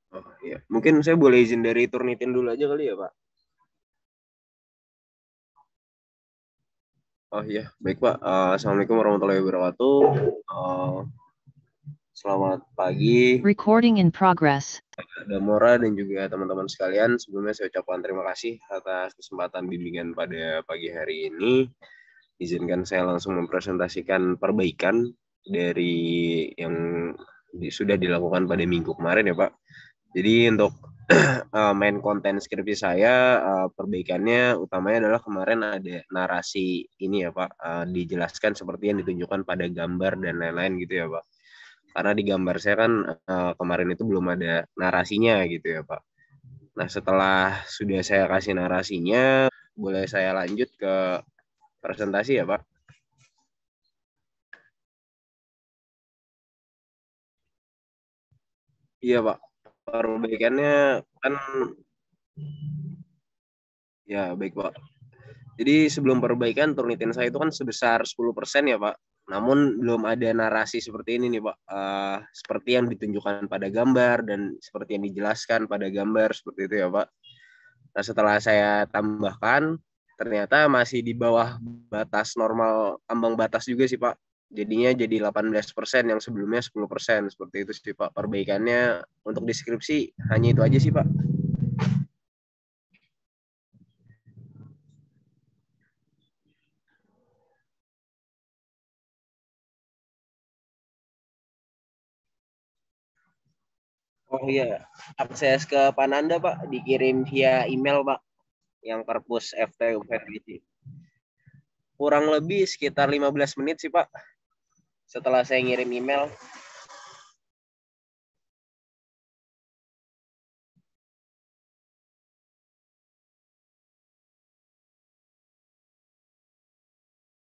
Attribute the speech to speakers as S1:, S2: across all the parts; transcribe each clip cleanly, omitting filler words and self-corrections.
S1: Oh iya, mungkin saya boleh izin dari Turnitin dulu aja kali ya Pak. Oh iya, baik Pak. Assalamualaikum warahmatullahi wabarakatuh. Eh, Selamat pagi,
S2: Recording in progress.
S1: Damora dan juga teman-teman sekalian. Sebelumnya saya ucapkan terima kasih atas kesempatan bimbingan pada pagi hari ini. Izinkan saya langsung mempresentasikan perbaikan dari yang sudah dilakukan pada minggu kemarin ya Pak. Jadi untuk main konten skripsi saya, perbaikannya utamanya adalah kemarin ada narasi ini ya Pak, dijelaskan seperti yang ditunjukkan pada gambar dan lain-lain gitu ya Pak. Karena di gambar saya kan kemarin itu belum ada narasinya gitu ya Pak. Nah setelah sudah saya kasih narasinya, boleh saya lanjut ke presentasi ya Pak. Iya Pak, perbaikannya kan ya baik Pak. Jadi sebelum perbaikan Turnitin saya itu kan sebesar 10% ya Pak. Namun belum ada narasi seperti ini nih Pak. Seperti yang ditunjukkan pada gambar dan seperti yang dijelaskan pada gambar seperti itu ya Pak. Nah setelah saya tambahkan ternyata masih di bawah batas normal ambang batas juga sih Pak. Jadinya jadi 18% yang sebelumnya 10%. Seperti itu sih Pak. Perbaikannya untuk deskripsi hanya itu aja sih Pak. Oh iya, akses ke Pananda Pak dikirim via email Pak, yang perpus FTU Verdi. Kurang lebih sekitar 15 menit sih Pak, setelah saya ngirim email.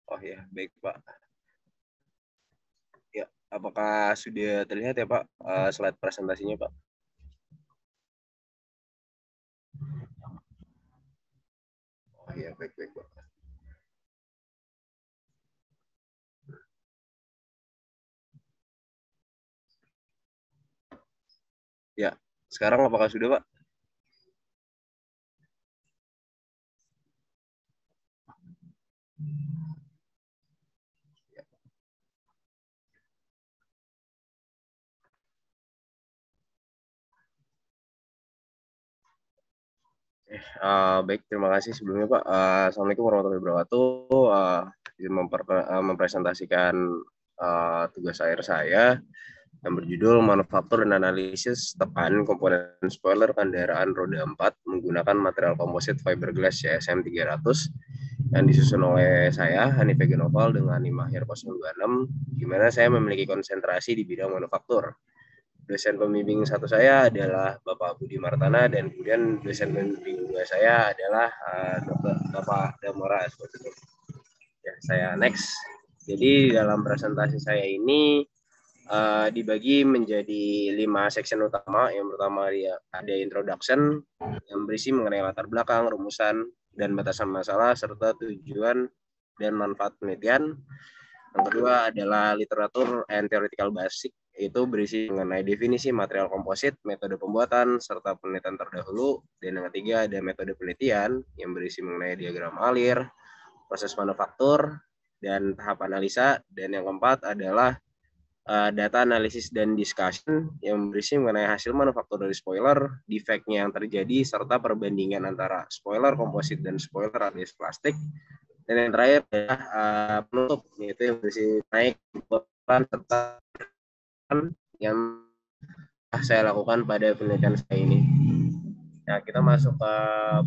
S1: Oh ya, baik Pak. Ya, apakah sudah terlihat ya Pak slide presentasinya Pak? Oh iya, baik-baik Pak. Ya, sekarang apakah sudah Pak? Baik, terima kasih sebelumnya Pak. Assalamualaikum warahmatullahi wabarakatuh. Izin mempresentasikan tugas akhir saya yang berjudul Manufaktur dan Analisis Tekan Komponen Spoiler Kendaraan Roda 4 menggunakan material komposit fiberglass CSM 300 yang disusun oleh saya, Hanif Egenoval, dengan Imahir 026, di mana saya memiliki konsentrasi di bidang manufaktur. Dosen pembimbing satu saya adalah Bapak Budi Martana, dan kemudian dosen pembimbing dua saya adalah Dr. Bapak Damora. Ya, saya next. Jadi dalam presentasi saya ini dibagi menjadi 5 section utama. Yang pertama ada introduction yang berisi mengenai latar belakang, rumusan, dan batasan masalah, serta tujuan dan manfaat penelitian. Yang kedua adalah literatur and theoretical basic, itu berisi mengenai definisi material komposit, metode pembuatan, serta penelitian terdahulu. Dan yang ketiga ada metode penelitian yang berisi mengenai diagram alir, proses manufaktur, dan tahap analisa. Dan yang keempat adalah data analisis dan discussion yang berisi mengenai hasil manufaktur dari spoiler, defeknya yang terjadi, serta perbandingan antara spoiler komposit dan spoiler alias plastik. Dan yang terakhir adalah penutup, yaitu yang berisi naik serta yang saya lakukan pada penelitian saya ini. Nah, kita masuk ke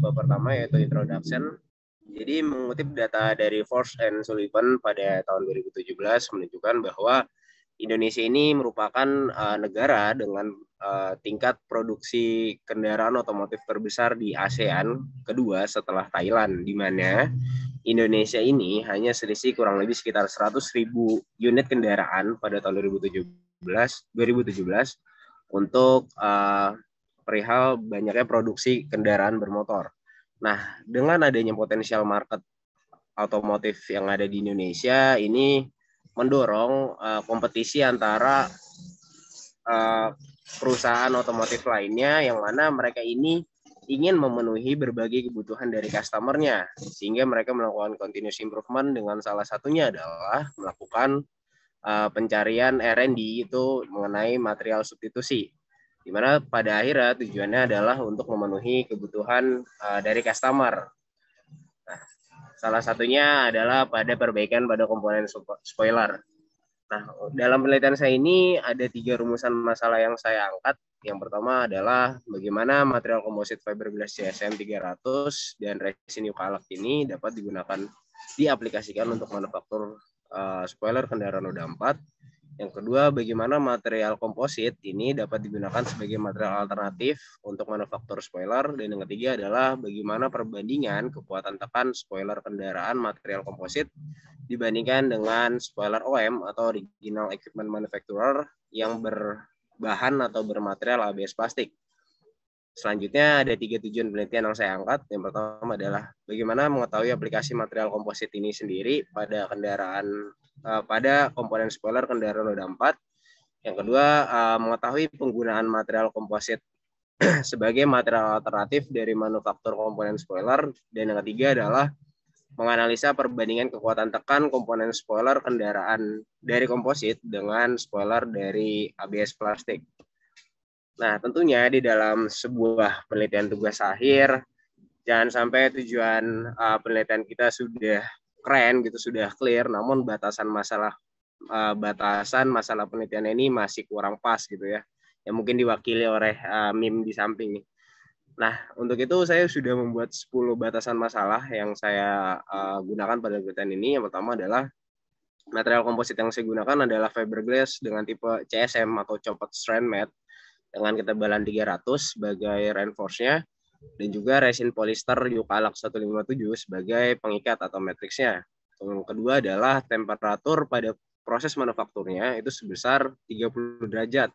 S1: bab pertama, yaitu introduction. Jadi mengutip data dari Force and Sullivan pada tahun 2017 menunjukkan bahwa Indonesia ini merupakan negara dengan tingkat produksi kendaraan otomotif terbesar di ASEAN, kedua setelah Thailand, di mana Indonesia ini hanya selisih kurang lebih sekitar 100.000 unit kendaraan pada tahun 2017 untuk perihal banyaknya produksi kendaraan bermotor. Nah, dengan adanya potensial market otomotif yang ada di Indonesia ini mendorong kompetisi antara uh, perusahaan otomotif lainnya yang mana mereka ini ingin memenuhi berbagai kebutuhan dari customernya, sehingga mereka melakukan continuous improvement dengan salah satunya adalah melakukan pencarian R&D itu mengenai material substitusi, di mana pada akhirnya tujuannya adalah untuk memenuhi kebutuhan dari customer. Nah, salah satunya adalah pada perbaikan pada komponen spoiler. Nah, dalam penelitian saya ini ada 3 rumusan masalah yang saya angkat. Yang pertama adalah bagaimana material komposit fiberglass CSM 300 dan resin eukalip ini dapat digunakan diaplikasikan untuk manufaktur spoiler kendaraan roda 4. Yang kedua, bagaimana material komposit ini dapat digunakan sebagai material alternatif untuk manufaktur spoiler. Dan yang ketiga adalah bagaimana perbandingan kekuatan tekan spoiler kendaraan material komposit dibandingkan dengan spoiler OM atau original equipment manufacturer yang berbahan atau bermaterial ABS plastik. Selanjutnya ada 3 tujuan penelitian yang saya angkat. Yang pertama adalah bagaimana mengetahui aplikasi material komposit ini sendiri pada kendaraan pada komponen spoiler kendaraan roda 4. Yang kedua, mengetahui penggunaan material komposit sebagai material alternatif dari manufaktur komponen spoiler. Dan yang ketiga adalah menganalisa perbandingan kekuatan tekan komponen spoiler kendaraan dari komposit dengan spoiler dari ABS plastik. Nah, tentunya di dalam sebuah penelitian tugas akhir, jangan sampai tujuan penelitian kita sudah keren gitu, sudah clear, namun batasan masalah penelitian ini masih kurang pas gitu ya, yang mungkin diwakili oleh meme di samping nih. Nah, untuk itu saya sudah membuat 10 batasan masalah yang saya gunakan pada penelitian ini. Yang pertama adalah material komposit yang saya gunakan adalah fiberglass dengan tipe CSM atau chopped strand mat dengan ketebalan 300 sebagai reinforce-nya, dan juga resin polister eukalip 157 sebagai pengikat atau matriksnya. Yang kedua adalah temperatur pada proses manufakturnya itu sebesar 30 derajat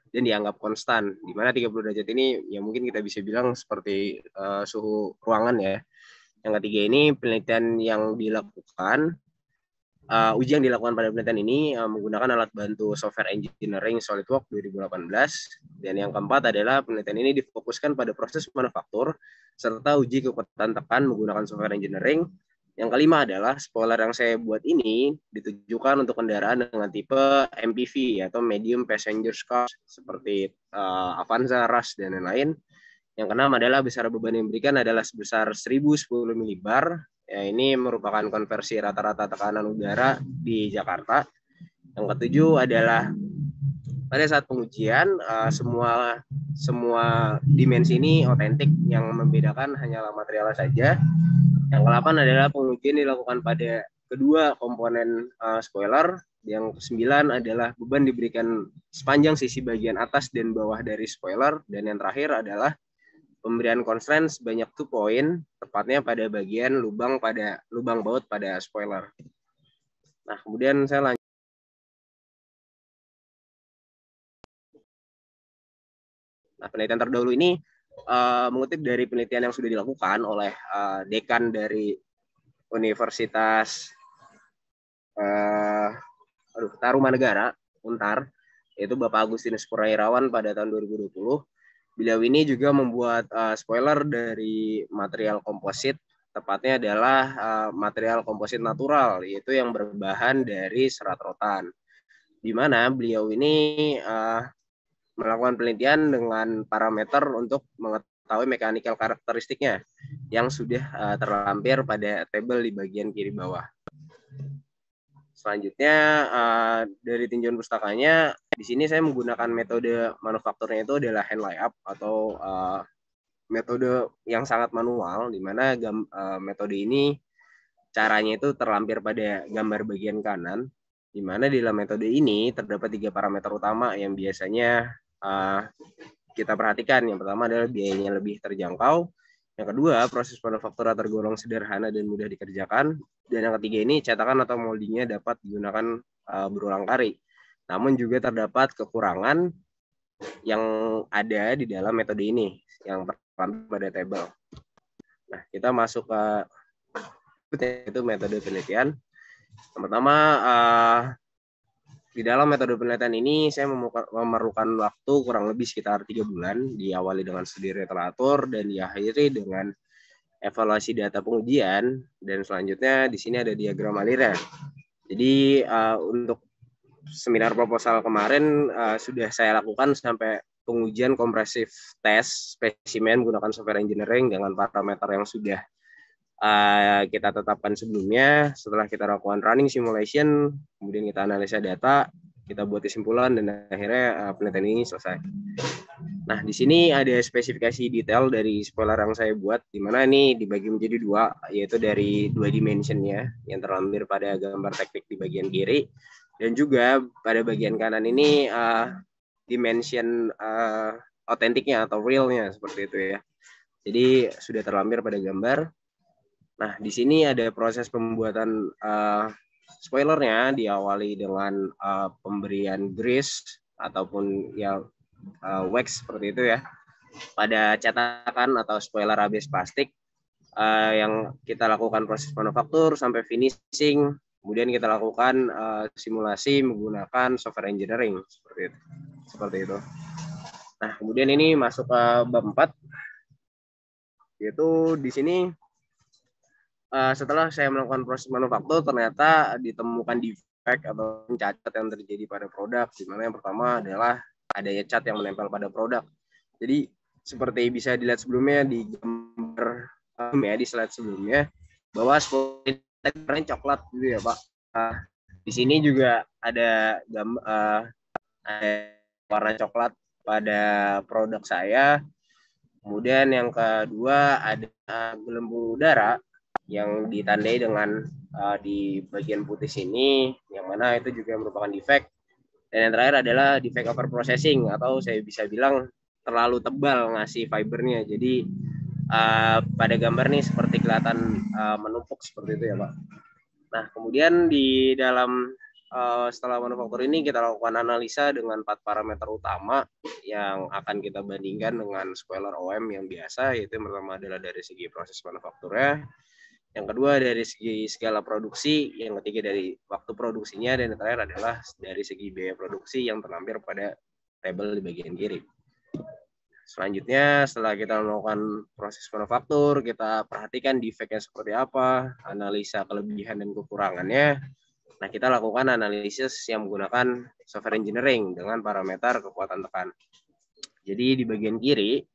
S1: dan dianggap konstan, di mana 30 derajat ini ya mungkin kita bisa bilang seperti suhu ruangan ya. Yang ketiga ini penelitian yang dilakukan, uji yang dilakukan pada penelitian ini menggunakan alat bantu software engineering SolidWorks 2018. Dan yang keempat adalah penelitian ini difokuskan pada proses manufaktur serta uji kekuatan tekan menggunakan software engineering. Yang kelima adalah spoiler yang saya buat ini ditujukan untuk kendaraan dengan tipe MPV atau medium passenger cars seperti Avanza, Rush, dan lain-lain. Yang keenam adalah besar beban yang diberikan adalah sebesar 1010 milibar. Ya, ini merupakan konversi rata-rata tekanan udara di Jakarta. Yang ketujuh adalah pada saat pengujian semua dimensi ini otentik, yang membedakan hanyalah materialnya saja. Yang ke-8 adalah pengujian dilakukan pada kedua komponen spoiler. Yang ke-9 adalah beban diberikan sepanjang sisi bagian atas dan bawah dari spoiler. Dan yang terakhir adalah pemberian constraint sebanyak 2 poin, tepatnya pada bagian lubang baut pada spoiler. Nah, kemudian saya lanjut. Nah, penelitian terdahulu ini mengutip dari penelitian yang sudah dilakukan oleh dekan dari Universitas Tarumanegara, Untar, yaitu Bapak Agustinus Purnairawan pada tahun 2020. Beliau ini juga membuat spoiler dari material komposit, tepatnya adalah material komposit natural, yaitu yang berbahan dari serat rotan. Di mana beliau ini melakukan penelitian dengan parameter untuk mengetahui mechanical karakteristiknya yang sudah terlampir pada tabel di bagian kiri bawah. Selanjutnya dari tinjauan pustakanya, di sini saya menggunakan metode manufakturnya itu adalah hand layup atau metode yang sangat manual, di mana metode ini caranya itu terlampir pada gambar bagian kanan, di mana di dalam metode ini terdapat 3 parameter utama yang biasanya kita perhatikan. Yang pertama adalah biayanya lebih terjangkau. Yang kedua, proses manufaktur tergolong sederhana dan mudah dikerjakan. Dan yang ketiga ini, cetakan atau moldingnya dapat digunakan berulang kali. Namun juga terdapat kekurangan yang ada di dalam metode ini, yang terlampir pada tabel. Nah, kita masuk ke itu metode penelitian. Yang pertama, Di dalam metode penelitian ini saya memerlukan waktu kurang lebih sekitar 3 bulan, diawali dengan studi literatur dan diakhiri dengan evaluasi data pengujian, dan selanjutnya di sini ada diagram alirnya. Jadi untuk seminar proposal kemarin sudah saya lakukan sampai pengujian kompresif test spesimen menggunakan software engineering dengan parameter yang sudah kita tetapkan sebelumnya. Setelah kita lakukan running simulation, kemudian kita analisa data, kita buat kesimpulan, dan akhirnya penelitian ini selesai. Nah, di sini ada spesifikasi detail dari spoiler yang saya buat, di mana ini dibagi menjadi dua, yaitu dari 2 dimensionnya yang terlampir pada gambar teknik di bagian kiri, dan juga pada bagian kanan ini dimension otentiknya atau realnya, seperti itu ya. Jadi sudah terlampir pada gambar. Nah, di sini ada proses pembuatan spoilernya, diawali dengan pemberian grease ataupun ya wax seperti itu ya pada cetakan atau spoiler ABS plastik yang kita lakukan proses manufaktur sampai finishing. Kemudian kita lakukan simulasi menggunakan software engineering seperti itu. Nah, kemudian ini masuk ke bab 4, yaitu di sini setelah saya melakukan proses manufaktur, ternyata ditemukan defect atau cacat yang terjadi pada produk, di mana yang pertama adalah adanya cat yang menempel pada produk. Jadi seperti bisa dilihat sebelumnya di gambar di slide sebelumnya, bahwa spoilernya coklat gitu ya Pak. Di sini juga ada warna coklat pada produk saya. Kemudian yang kedua ada gelembung udara yang ditandai dengan di bagian putih sini, yang mana itu juga merupakan defect. Dan yang terakhir adalah defect over processing, atau saya bisa bilang terlalu tebal ngasih fibernya. Jadi pada gambar nih seperti kelihatan menumpuk seperti itu ya Pak. Nah, kemudian di dalam setelah manufaktur ini kita lakukan analisa dengan 4 parameter utama yang akan kita bandingkan dengan spoiler OM yang biasa, yaitu yang pertama adalah dari segi proses manufakturnya, yang kedua dari segi skala produksi, yang ketiga dari waktu produksinya, dan yang terakhir adalah dari segi biaya produksi yang terlampir pada tabel di bagian kiri. Selanjutnya, setelah kita melakukan proses manufaktur, kita perhatikan defect-nya seperti apa, analisa kelebihan dan kekurangannya. Nah, kita lakukan analisis yang menggunakan software engineering dengan parameter kekuatan tekan. Jadi di bagian kiri,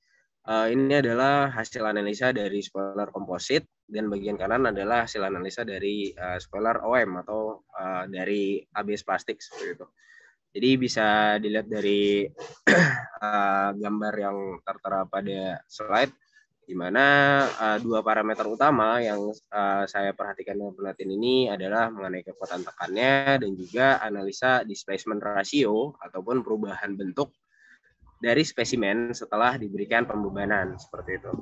S1: ini adalah hasil analisa dari spoiler komposit, dan bagian kanan adalah hasil analisa dari spoiler OM atau dari ABS plastik seperti itu. Jadi bisa dilihat dari gambar yang tertera pada slide, di mana 2 parameter utama yang saya perhatikan dalam penelitian ini adalah mengenai kekuatan tekannya dan juga analisa displacement ratio ataupun perubahan bentuk dari spesimen setelah diberikan pembebanan seperti itu,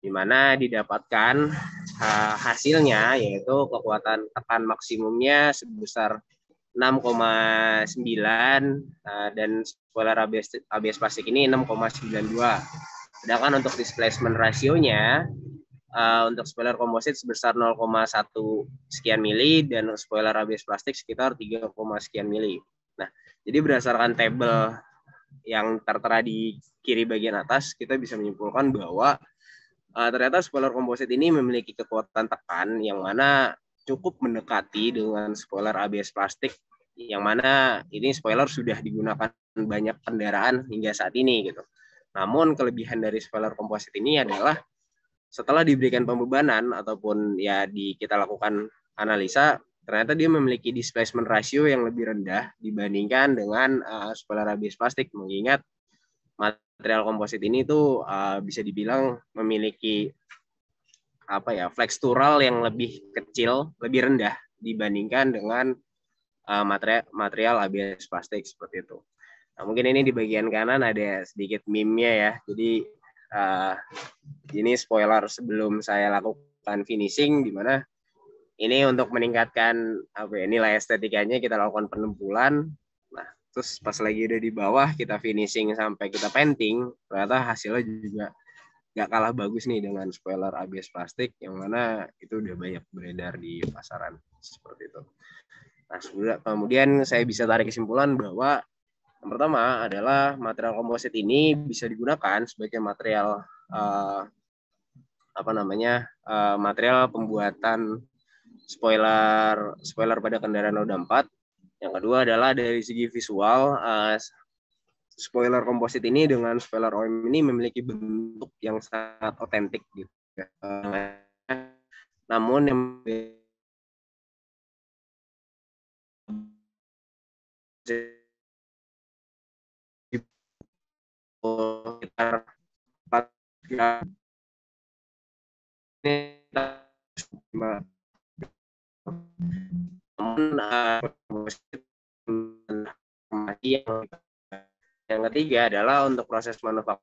S1: di mana didapatkan hasilnya yaitu kekuatan tekan maksimumnya sebesar 6,9 dan spoiler ABS plastik ini 6,92. Sedangkan untuk displacement rasionya untuk spoiler komposit sebesar 0,1 sekian mili dan spoiler ABS plastik sekitar 3, sekian mili. Nah, jadi berdasarkan tabel yang tertera di kiri bagian atas, kita bisa menyimpulkan bahwa ternyata spoiler komposit ini memiliki kekuatan tekan yang mana cukup mendekati dengan spoiler ABS plastik, yang mana ini spoiler sudah digunakan banyak kendaraan hingga saat ini gitu. Namun kelebihan dari spoiler komposit ini adalah setelah diberikan pembebanan ataupun ya kita lakukan analisa, ternyata dia memiliki displacement ratio yang lebih rendah dibandingkan dengan spoiler ABS plastik, mengingat material komposit ini tuh bisa dibilang memiliki flekstural yang lebih kecil, lebih rendah dibandingkan dengan material ABS plastik seperti itu. Nah, mungkin ini di bagian kanan ada sedikit meme-nya ya. Jadi ini spoiler sebelum saya lakukan finishing, di mana ini untuk meningkatkan nilai estetikanya kita lakukan penempulan. Nah, terus pas lagi udah di bawah kita finishing sampai kita painting, ternyata hasilnya juga nggak kalah bagus nih dengan spoiler ABS plastik, yang mana itu udah banyak beredar di pasaran seperti itu. Nah, kemudian saya bisa tarik kesimpulan bahwa yang pertama adalah material komposit ini bisa digunakan sebagai material apa namanya material pembuatan spoiler spoiler pada kendaraan roda 4. Yang kedua adalah dari segi visual, spoiler komposit ini dengan spoiler OEM ini memiliki bentuk yang sangat otentik gitu. Namun yang sekitar 4 gram ini namun yang ketiga adalah untuk proses manufaktur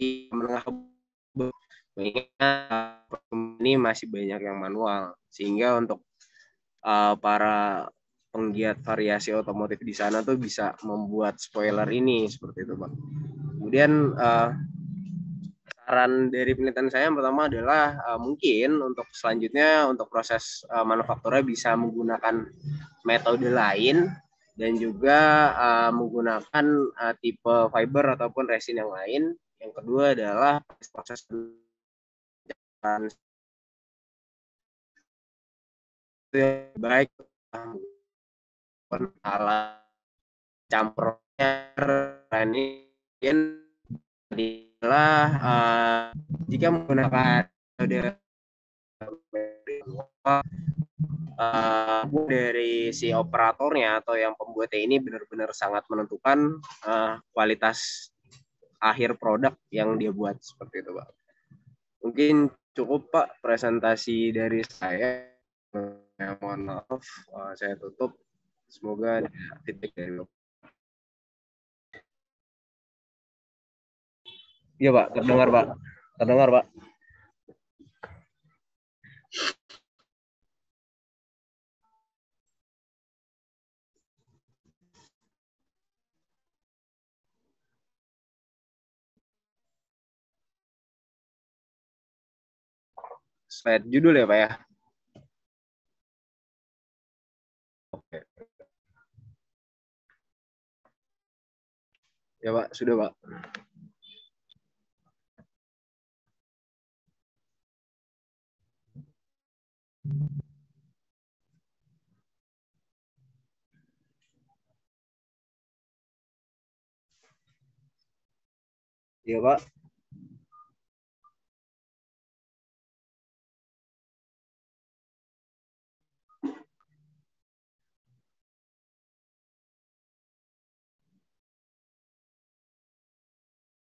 S1: menengah ini masih banyak yang manual, sehingga untuk para penggiat variasi otomotif di sana tuh bisa membuat spoiler ini seperti itu, Pak. Kemudian saran dari penelitian saya yang pertama adalah mungkin untuk selanjutnya untuk proses manufakturnya bisa menggunakan metode lain dan juga menggunakan tipe fiber ataupun resin yang lain. Yang kedua adalah proses baik alat campurnya ini adalah jika menggunakan metode dari si operatornya atau yang pembuatnya ini benar-benar sangat menentukan kualitas akhir produk yang dia buat seperti itu, Pak. Mungkin cukup, Pak, presentasi dari saya. Mohon maaf, saya tutup. Semoga ada feedback dari Bapak. Iya, Pak, terdengar, Pak. Terdengar, Pak. Slide judul ya, Pak ya. Oke. Ya, Pak, sudah, Pak. Iya, Pak.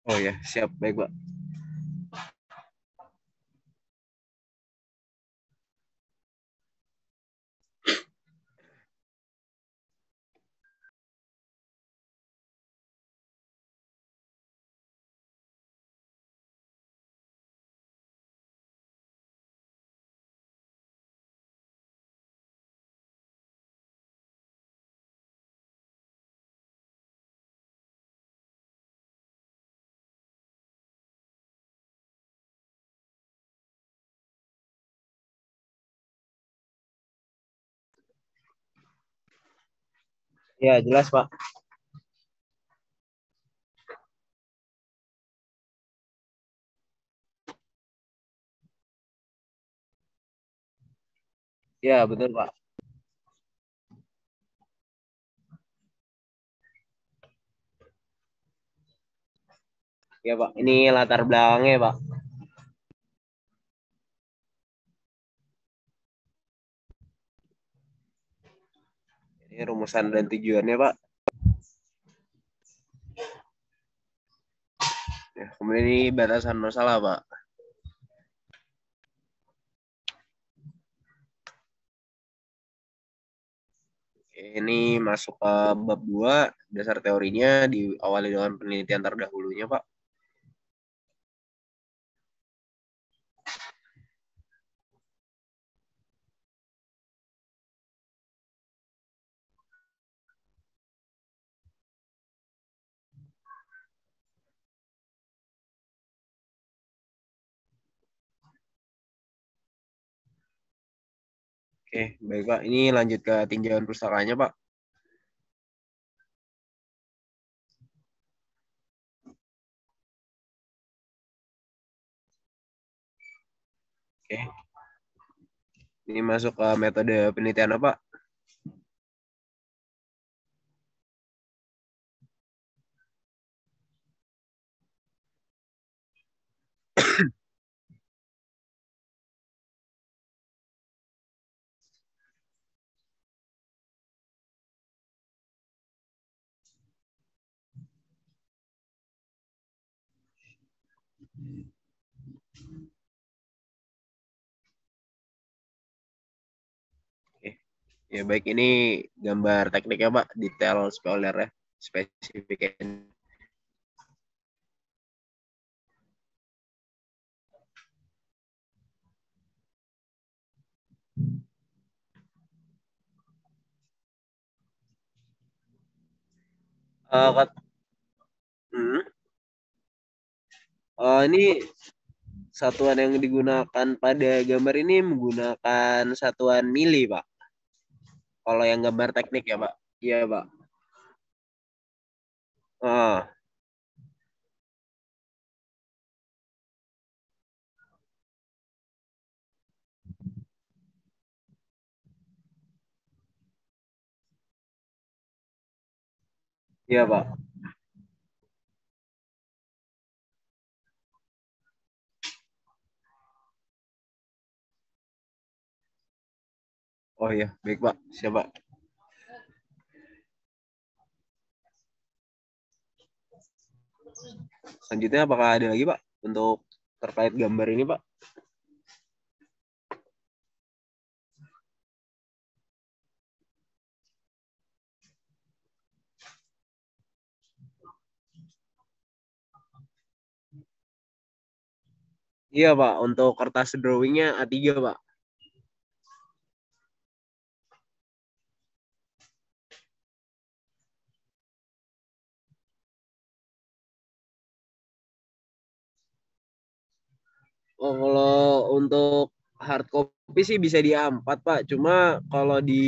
S1: Oh ya, siap. Baik, Pak. Ya, jelas, Pak. Ya, betul, Pak. Ya, Pak. Ini latar belakangnya, Pak. Ini rumusan dan tujuannya, Pak. Ya, kemudian ini batasan masalah, Pak. Ini masuk ke bab 2, dasar teorinya diawali dengan penelitian terdahulunya, Pak. Oke, baik Pak. Ini lanjut ke tinjauan pustakanya Pak. Oke, ini masuk ke metode penelitian apa? Oke. Ya baik, ini gambar tekniknya Pak, detail spoiler ya, spesifikasi. Hmm. Ini satuan yang digunakan pada gambar ini menggunakan satuan mili Pak. Kalau yang gambar teknik ya Pak. Iya Pak. Oh, iya Pak. Oh iya, baik Pak. Siap Pak. Selanjutnya apakah ada lagi Pak untuk terkait gambar ini Pak? Iya Pak, untuk kertas drawingnya A3 Pak. Oh, kalau untuk hard copy sih bisa di A4 Pak. Cuma kalau di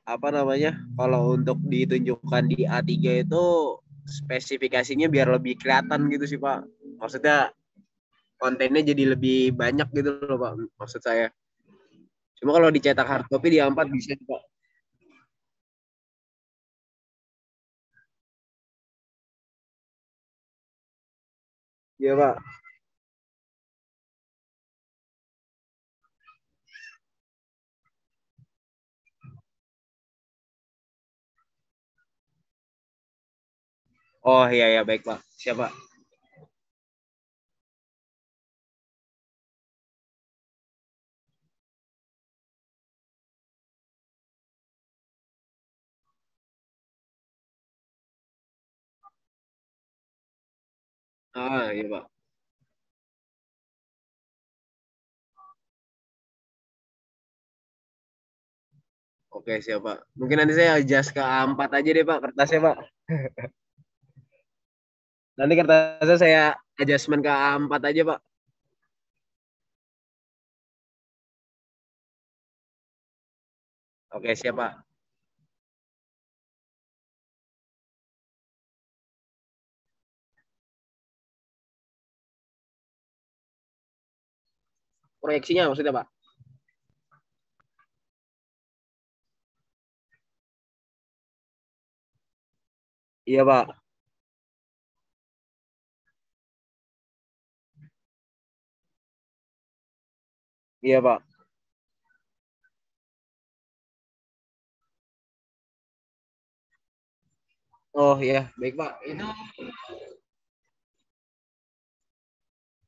S1: apa namanya? Kalau untuk ditunjukkan di A3 itu spesifikasinya biar lebih kelihatan gitu sih Pak. Maksudnya kontennya jadi lebih banyak gitu loh Pak. Maksud saya. Cuma kalau dicetak hard copy di A4 bisa Pak. Iya Pak. Oh iya ya baik Pak. Siapa? Ah iya Pak. Oke siapa? Mungkin nanti saya adjust ke A4 aja deh Pak kertasnya Pak. Nanti kertasnya saya adjustment ke A4 aja Pak. Oke siapa? Proyeksinya maksudnya Pak? Iya Pak. Iya Pak. Oh iya baik Pak. Itu.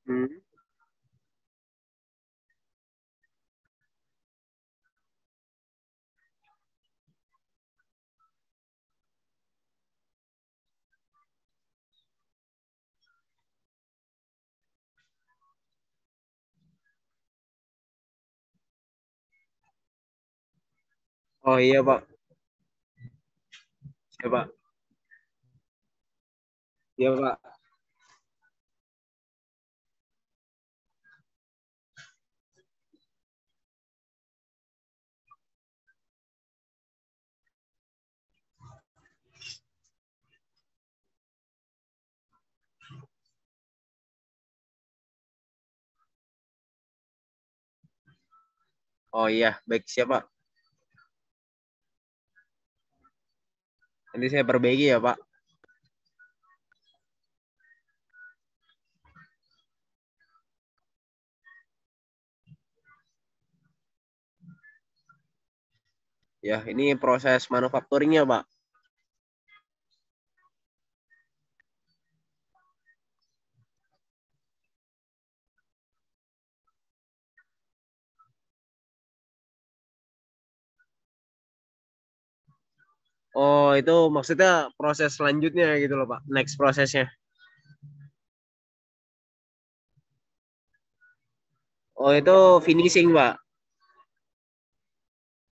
S1: Hmm. Oh iya Pak. Siapa? Iya Pak. Oh iya, baik siapa? Nanti saya perbaiki ya Pak. Ya, ini proses manufacturingnya Pak. Oh itu maksudnya proses selanjutnya gitu loh Pak. Next prosesnya. Oh itu finishing Pak.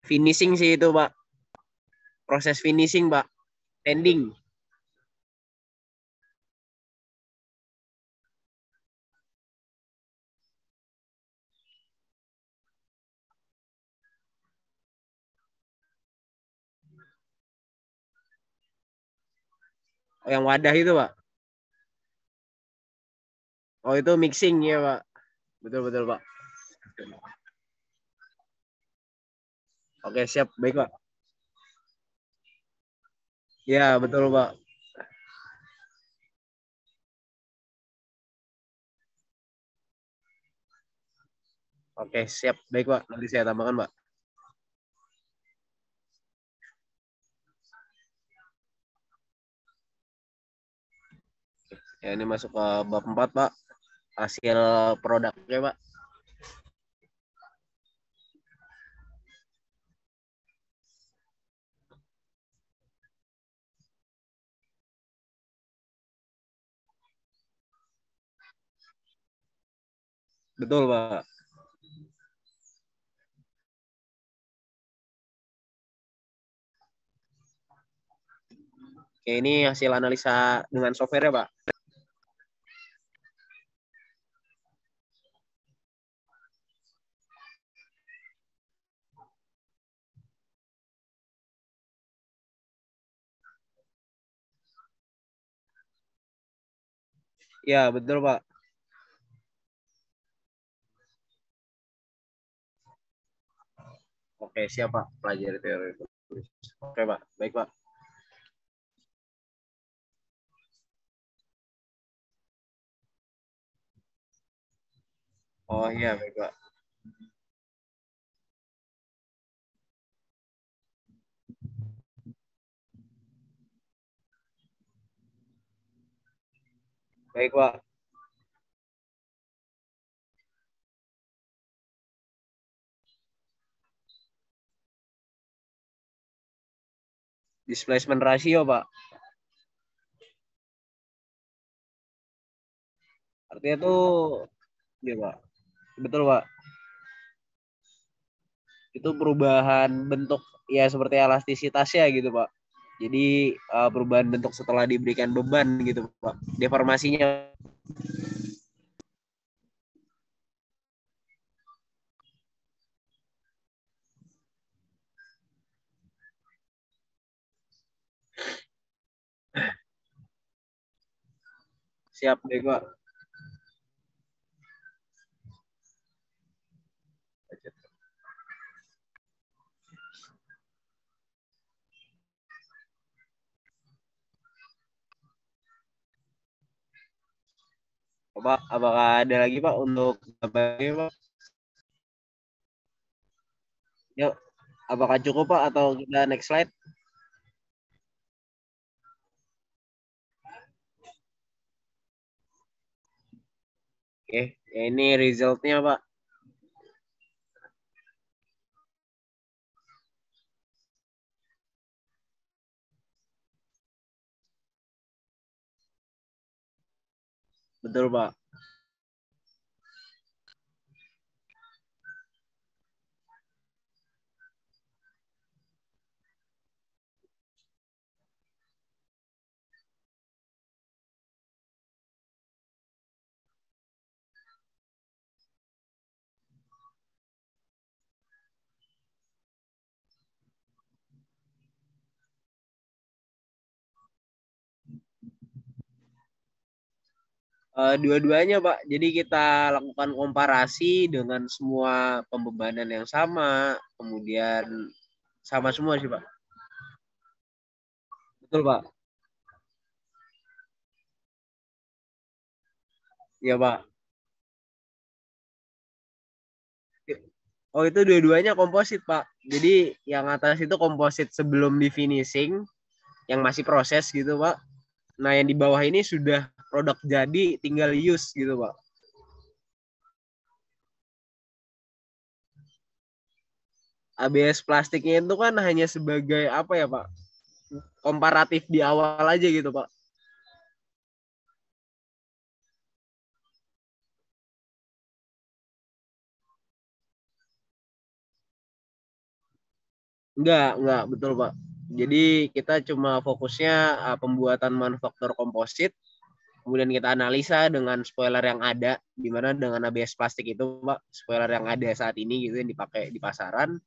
S1: Finishing sih itu Pak. Proses finishing Pak. Ending. Oh, yang wadah itu Pak. Oh itu mixing ya Pak. Betul betul Pak. Oke siap baik Pak. Ya betul Pak. Oke siap baik Pak. Nanti saya tambahkan Pak. Ya ini masuk ke bab 4 Pak. Hasil produknya Pak. Betul Pak. Oke ini hasil analisa dengan software ya Pak. Ya betul Pak. Oke siap Pak. Pelajari teori. Oke Pak. Baik Pak. Oh iya baik Pak. Baik Pak. Displacement ratio Pak. Artinya tuh ya Pak. Betul Pak. Itu perubahan bentuk ya seperti elastisitasnya gitu Pak. Jadi perubahan bentuk setelah diberikan beban gitu Pak. Deformasinya siap baik Pak. Pak, apakah ada lagi Pak untuk Pak? Yuk, apakah cukup Pak atau kita next slide? Oke, ya ini resultnya Pak. Betul Pak. Dua-duanya Pak. Jadi kita lakukan komparasi dengan semua pembebanan yang sama, kemudian sama semua sih Pak. Betul Pak. Iya Pak. Oh itu dua-duanya komposit Pak. Jadi yang atas itu komposit sebelum di finishing, yang masih proses gitu Pak. Nah yang di bawah ini sudah produk jadi, tinggal use gitu Pak. ABS plastiknya itu kan hanya sebagai apa ya Pak? Komparatif di awal aja gitu Pak. Enggak, betul Pak. Jadi kita cuma fokusnya pembuatan manufaktur komposit, kemudian kita analisa dengan spoiler yang ada, di mana dengan ABS plastik itu Pak, spoiler yang ada saat ini gitu yang dipakai di pasaran.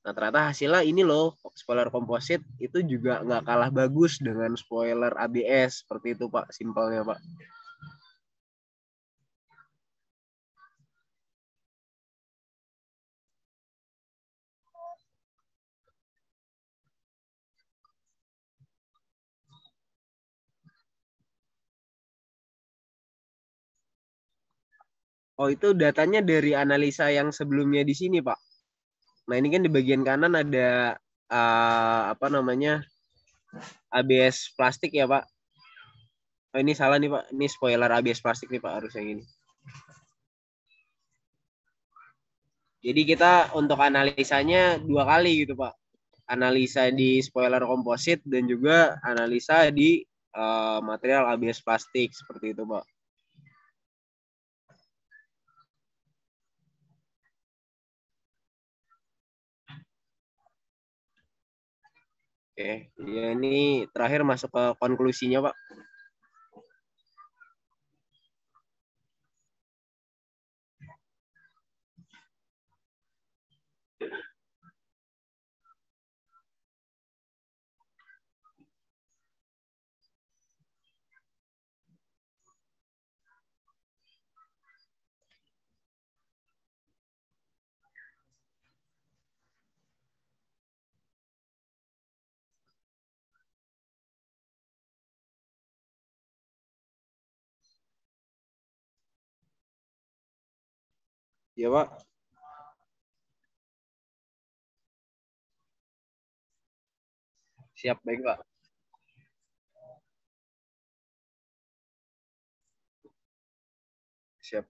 S1: Nah ternyata hasilnya ini loh, spoiler komposit itu juga nggak kalah bagus dengan spoiler ABS, seperti itu Pak, simpelnya Pak. Oh itu datanya dari analisa yang sebelumnya di sini Pak. Nah ini kan di bagian kanan ada apa namanya ABS plastik ya Pak. Oh, ini salah nih Pak. Ini spoiler ABS plastik nih Pak, harus yang ini. Jadi kita untuk analisanya dua kali gitu Pak. Analisa di spoiler komposit dan juga analisa di material ABS plastik seperti itu Pak. Oke, ya ini terakhir masuk ke konklusinya Pak. Ya Pak. Siap baik Pak. Siap.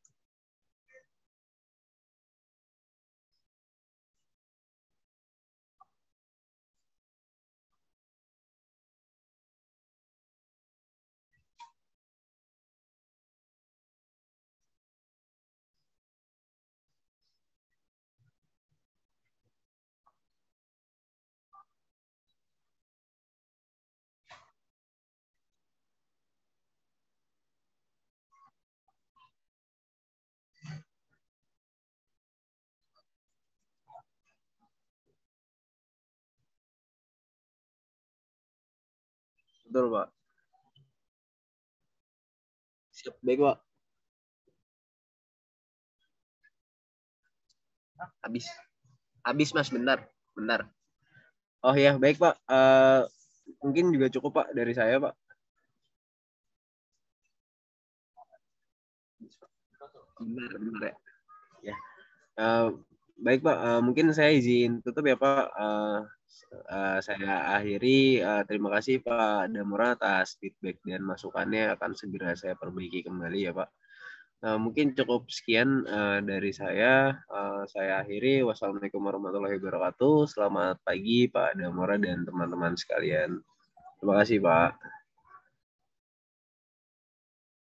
S1: Betul Pak. Siap baik Pak. Habis. Habis Mas, bentar. Bentar. Oh ya, baik Pak. Mungkin juga cukup Pak dari saya Pak. Benar ya. Ya. Uh, Baik Pak, mungkin saya izin tutup ya Pak. Saya akhiri. Terima kasih Pak Damura atas feedback dan masukannya, akan segera saya perbaiki kembali ya Pak. Mungkin cukup sekian dari saya. Saya akhiri. Wassalamualaikum warahmatullahi wabarakatuh. Selamat pagi Pak Damura dan teman-teman sekalian. Terima kasih Pak.